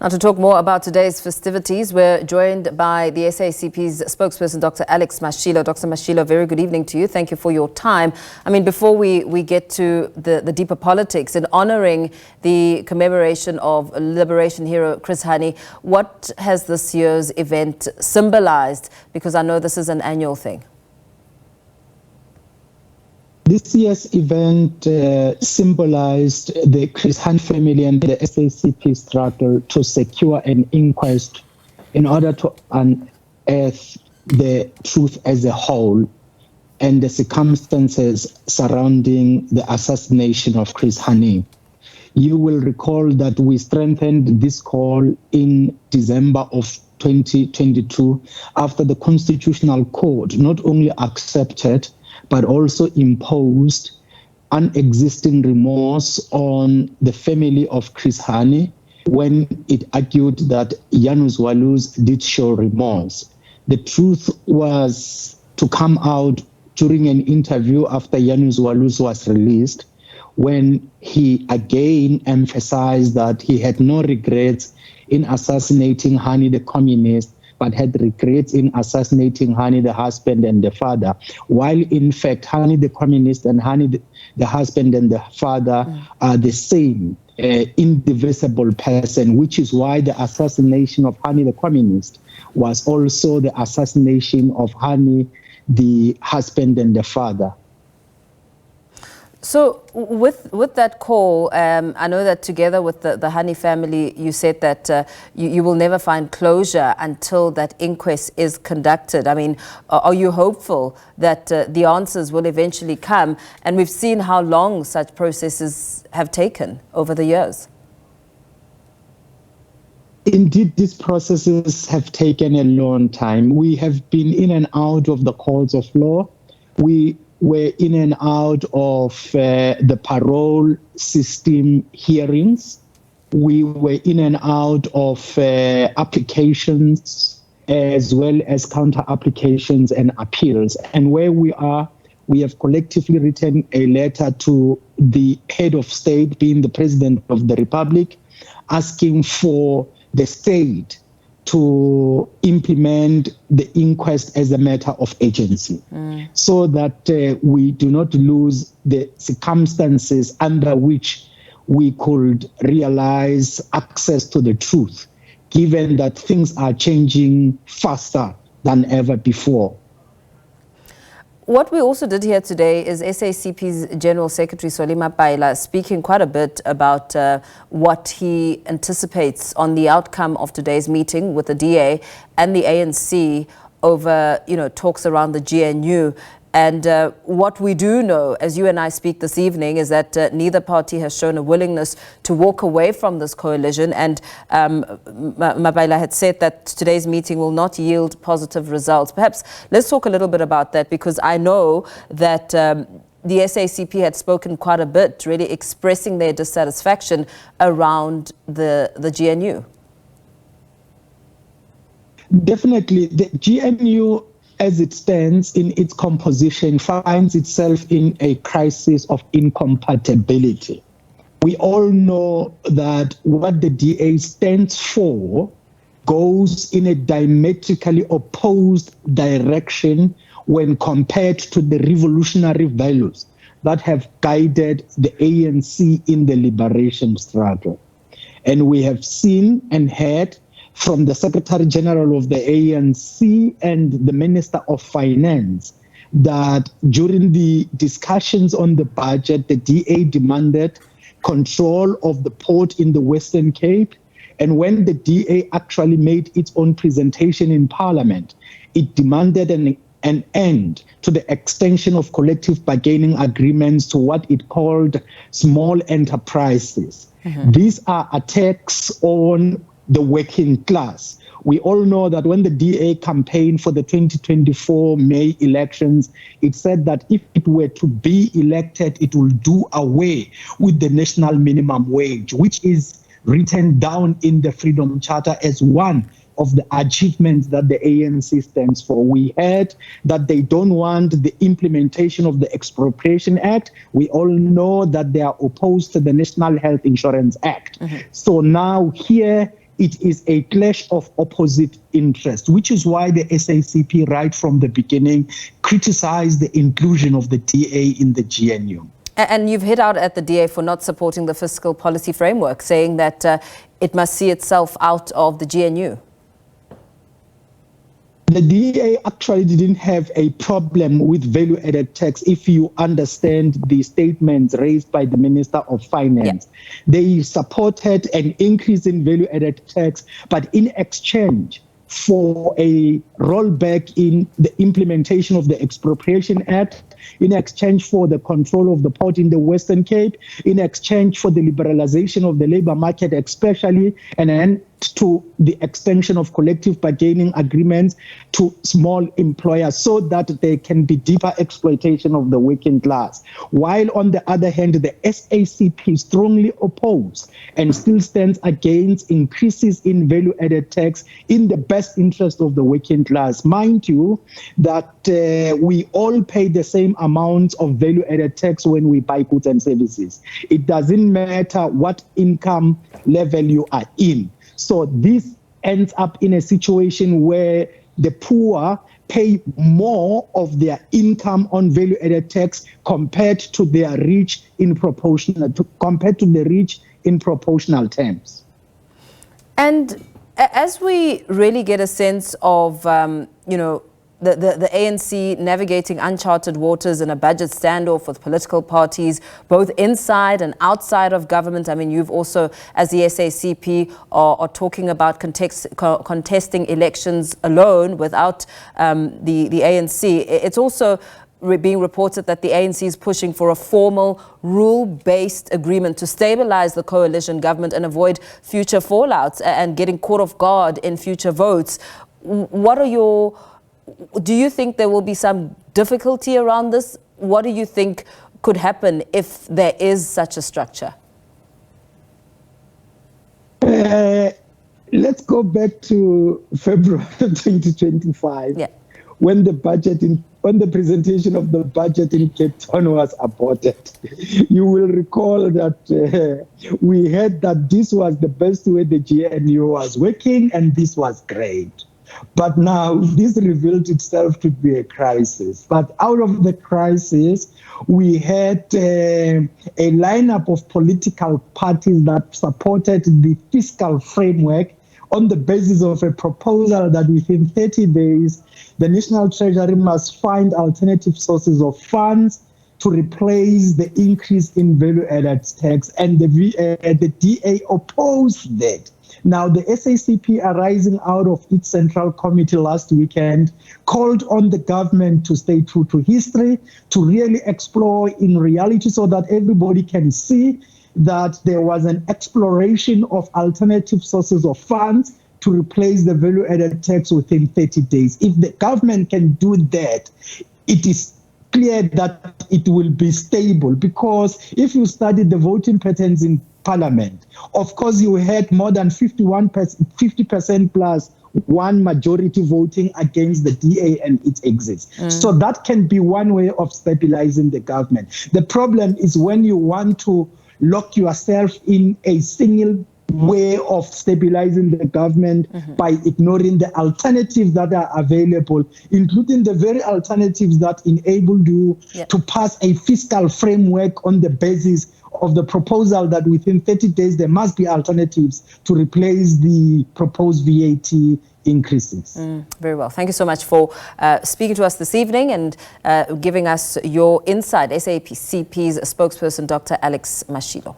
Now, to talk more about today's festivities, we're joined by the SACP's spokesperson, Dr. Alex Mashilo. Dr. Mashilo, very good evening to you. Thank you for your time. I mean, before we get to the deeper politics, in honoring the commemoration of liberation hero Chris Hani, what has this year's event symbolized? Because I know this is an annual thing. This year's event symbolized the Chris Hani family and the SACP struggle to secure an inquest in order to unearth the truth as a whole and the circumstances surrounding the assassination of Chris Hani. You will recall that we strengthened this call in December of 2022 after the Constitutional Court not only accepted but also imposed unexisting remorse on the family of Chris Hani when it argued that Janus Walus did show remorse. The truth was to come out during an interview after Janus Walus was released, when he again emphasized that he had no regrets in assassinating Hani the communist, but had regrets in assassinating Hani the husband and the father, while in fact Hani the communist and Hani the husband and the father are the same indivisible person, which is why the assassination of Hani the communist was also the assassination of Hani the husband and the father. So with that call, I know that together with the Hani family, you said that you will never find closure until that inquest is conducted. I mean, are you hopeful that the answers will eventually come? And we've seen how long such processes have taken over the years. Indeed, these processes have taken a long time. We have been in and out of the courts of law. We were in and out of the parole system hearings. We were in and out of applications as well as counter applications and appeals. And where we are, we have collectively written a letter to the head of state, being the President of the Republic, asking for the state to implement the inquest as a matter of agency, so that we do not lose the circumstances under which we could realize access to the truth, given that things are changing faster than ever before. What we also did here today is SACP's General Secretary Solima Paila speaking quite a bit about what he anticipates on the outcome of today's meeting with the DA and the ANC over, talks around the GNU. And what we do know, as you and I speak this evening, is that neither party has shown a willingness to walk away from this coalition. And Mabaila had said that today's meeting will not yield positive results. Perhaps let's talk a little bit about that, because I know that the SACP had spoken quite a bit, really expressing their dissatisfaction around the GNU. Definitely. The GNU, as it stands in its composition, finds itself in a crisis of incompatibility. We all know that what the DA stands for goes in a diametrically opposed direction when compared to the revolutionary values that have guided the ANC in the liberation struggle. And we have seen and heard from the Secretary General of the ANC and the Minister of Finance that during the discussions on the budget, the DA demanded control of the port in the Western Cape. And when the DA actually made its own presentation in Parliament, it demanded an end to the extension of collective bargaining agreements to what it called small enterprises. These are attacks on the working class. We all know that when the DA campaigned for the 2024 May elections, it said that if it were to be elected, it will do away with the national minimum wage, which is written down in the Freedom Charter as one of the achievements that the ANC stands for. We heard that they don't want the implementation of the Expropriation Act. We all know that they are opposed to the National Health Insurance Act. So now here it is a clash of opposite interests, which is why the SACP right from the beginning criticized the inclusion of the DA in the GNU. And you've hit out at the DA for not supporting the fiscal policy framework, saying that it must see itself out of the GNU. The DA actually didn't have a problem with value-added tax if you understand the statements raised by the Minister of Finance. Yeah. They supported an increase in value-added tax, but in exchange for a rollback in the implementation of the Expropriation Act, in exchange for the control of the port in the Western Cape, in exchange for the liberalization of the labor market especially, and then to the extension of collective bargaining agreements to small employers so that there can be deeper exploitation of the working class. While on the other hand, the SACP strongly opposed and still stands against increases in value-added tax in the best interest of the working class. Mind you, that we all pay the same amount of value-added tax when we buy goods and services. It doesn't matter what income level you are in. So this ends up in a situation where the poor pay more of their income on value-added tax compared to their rich in proportional terms. And as we really get a sense of, the ANC navigating uncharted waters in a budget standoff with political parties, both inside and outside of government. I mean, you've also, as the SACP, are talking about contesting elections alone without the ANC. It's also being reported that the ANC is pushing for a formal rule-based agreement to stabilize the coalition government and avoid future fallouts and getting caught off guard in future votes. Do you think there will be some difficulty around this? What do you think could happen if there is such a structure? Let's go back to February 2025, when the presentation of the budget in Cape Town was aborted. You will recall that we heard that this was the best way the GNU was working, and this was great. But now this revealed itself to be a crisis. But out of the crisis, we had a lineup of political parties that supported the fiscal framework on the basis of a proposal that within 30 days, the National Treasury must find alternative sources of funds to replace the increase in value-added tax. And the DA opposed that. Now, the SACP, arising out of its central committee last weekend, called on the government to stay true to history, to really explore in reality so that everybody can see that there was an exploration of alternative sources of funds to replace the value-added tax within 30 days. If the government can do that, it is clear that it will be stable, because if you study the voting patterns in Parliament, of course, you had more than 50% plus one majority voting against the DA and its exits. So that can be one way of stabilizing the government. The problem is when you want to lock yourself in a single way of stabilizing the government by ignoring the alternatives that are available, including the very alternatives that enabled you to pass a fiscal framework on the basis of the proposal that within 30 days there must be alternatives to replace the proposed VAT increases. Very well. Thank you so much for speaking to us this evening and giving us your insight. SACP's spokesperson, Dr. Alex Mashilo.